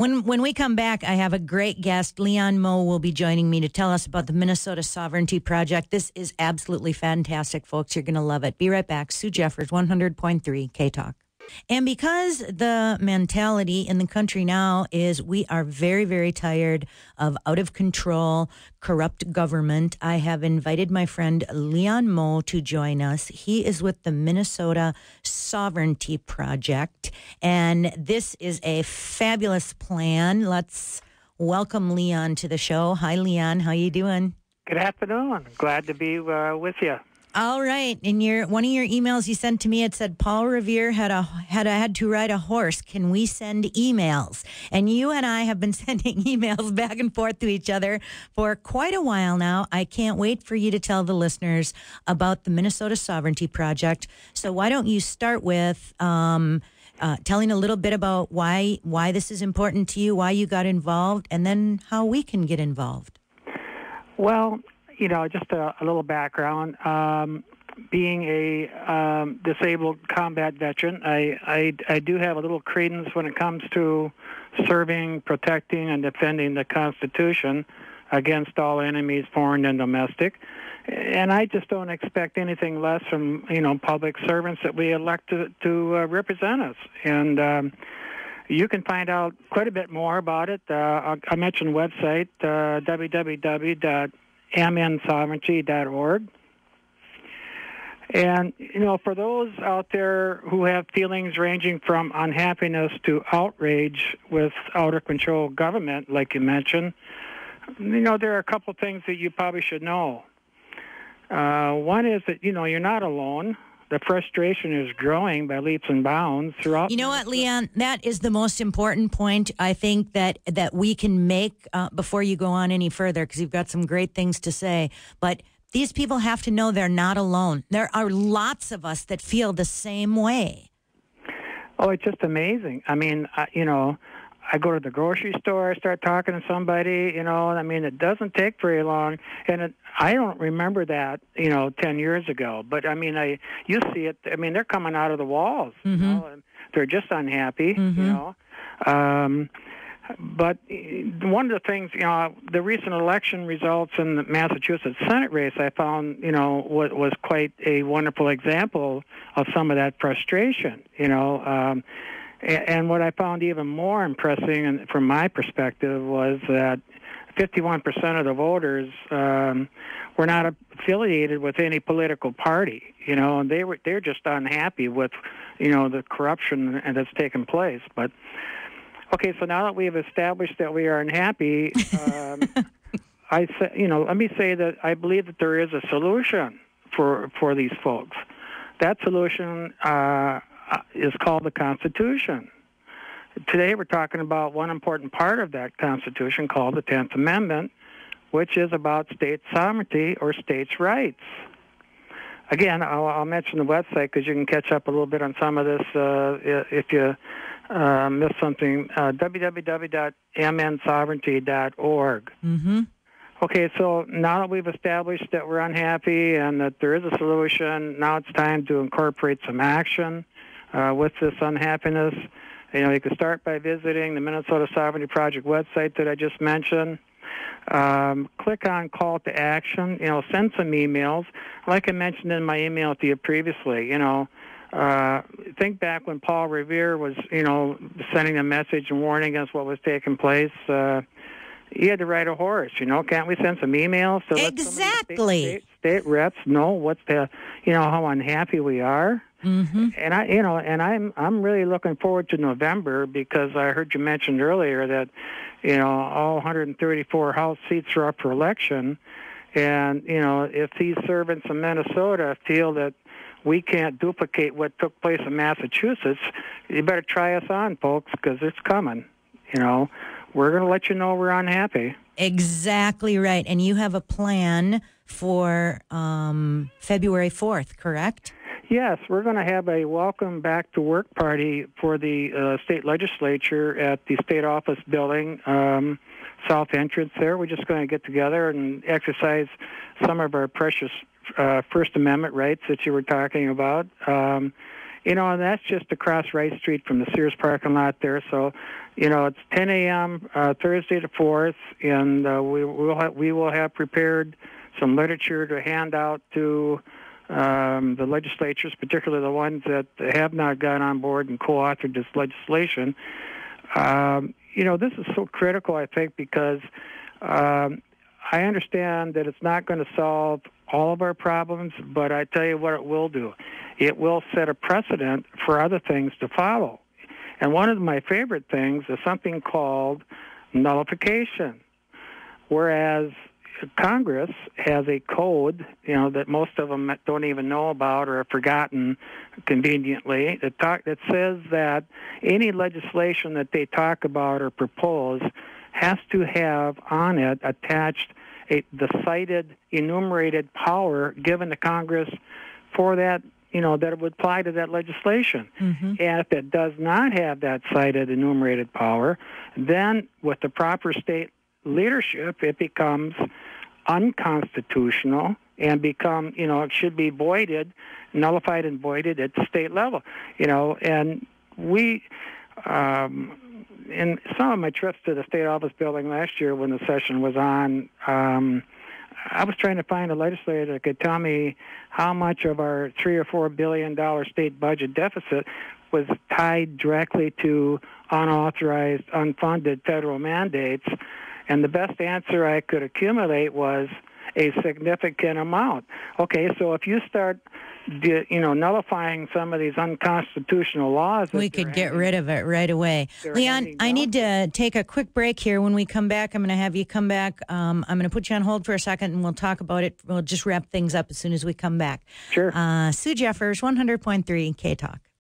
When we come back, I have a great guest. Leon Moe will be joining me to tell us about the Minnesota Sovereignty Project. This is absolutely fantastic, folks. You're going to love it. Be right back. Sue Jeffers, 100.3 K-Talk. And because the mentality in the country now is we are very, very tired of out of control, corrupt government, I have invited my friend Leon Moe to join us. He is with the Minnesota Sovereignty Project, and this is a fabulous plan. Let's welcome Leon to the show. Hi, Leon. How you doing? Good afternoon. Glad to be with you. All right. In one of your emails you sent to me, it said Paul Revere had to ride a horse. Can we send emails? And you and I have been sending emails back and forth to each other for quite a while now. I can't wait for you to tell the listeners about the Minnesota Sovereignty Project. So why don't you start with telling a little bit about why this is important to you, why you got involved, and then how we can get involved. Well, just a little background. Being a disabled combat veteran, I do have a little credence when it comes to serving, protecting, and defending the Constitution against all enemies, foreign and domestic. And I just don't expect anything less from, public servants that we elect to represent us. And you can find out quite a bit more about it. I mentioned the website, www.mnsovereignty.org. And, for those out there who have feelings ranging from unhappiness to outrage with out-of-control government, like you mentioned, there are a couple things that you probably should know. One is that, you're not alone. The frustration is growing by leaps and bounds throughout. You know what, Leon? That is the most important point I think that we can make before you go on any further, because you've got some great things to say. But these people have to know they're not alone. There are lots of us that feel the same way. Oh, it's just amazing. I mean, I go to the grocery store, I start talking to somebody, it doesn't take very long. And I don't remember that, 10 years ago. But, you see it. They're coming out of the walls, and they're just unhappy, But one of the things, the recent election results in the Massachusetts Senate race, I found, was quite a wonderful example of some of that frustration, And what I found even more impressive, and from my perspective, was that 51% of the voters were not affiliated with any political party, and they're just unhappy with, the corruption that's taken place. But okay, so now that we have established that we are unhappy, let me say that I believe that there is a solution for these folks. That solution is called the Constitution. Today we're talking about one important part of that Constitution called the 10th Amendment, which is about state sovereignty or states' rights. Again, I'll mention the website because you can catch up a little bit on some of this if you missed something, www.mnsovereignty.org. Mm-hmm. Okay, so now that we've established that we're unhappy and that there is a solution, now it's time to incorporate some action with this unhappiness. You can start by visiting the Minnesota Sovereignty Project website that I just mentioned. Click on Call to Action. Send some emails. Like I mentioned in my email to you previously, think back when Paul Revere was, sending a message and warning us what was taking place. He had to ride a horse, Can't we send some emails to let exactly state reps know what's how unhappy we are? Mm-hmm. And I'm really looking forward to November because I heard you mention earlier that, all 134 House seats are up for election. And, if these servants in Minnesota feel that we can't duplicate what took place in Massachusetts, you better try us on, folks, because it's coming. We're going to let you know we're unhappy. Exactly right. And you have a plan for February 4th, correct? Yes, we're going to have a welcome back to work party for the state legislature at the state office building, south entrance there. We're just going to get together and exercise some of our precious First Amendment rights that you were talking about. And that's just across Wright Street from the Sears parking lot there. So, it's 10 a.m. Thursday the 4th, and we will have prepared some literature to hand out to the legislatures, particularly the ones that have not got on board and co-authored this legislation. This is so critical, I think, because I understand that it's not going to solve all of our problems, but I tell you what it will do. It will set a precedent for other things to follow. And one of my favorite things is something called nullification, whereas Congress has a code, that most of them don't even know about or have forgotten conveniently, that says that any legislation that they talk about or propose has to have on it attached the cited enumerated power given to Congress for that, that it would apply to that legislation. Mm-hmm. And if it does not have that cited enumerated power, then with the proper state leadership, it becomes unconstitutional and it should be nullified and voided at the state level. And we, in some of my trips to the state office building last year when the session was on, I was trying to find a legislator that could tell me how much of our $3 or $4 billion state budget deficit was tied directly to unauthorized, unfunded federal mandates. And the best answer I could accumulate was a significant amount. Okay, so if you start, nullifying some of these unconstitutional laws, we could get rid of it right away. Leon, I need to take a quick break here. When we come back, I'm going to have you come back. I'm going to put you on hold for a second, and we'll talk about it. We'll just wrap things up as soon as we come back. Sure. Sue Jeffers, 100.3 K-Talk.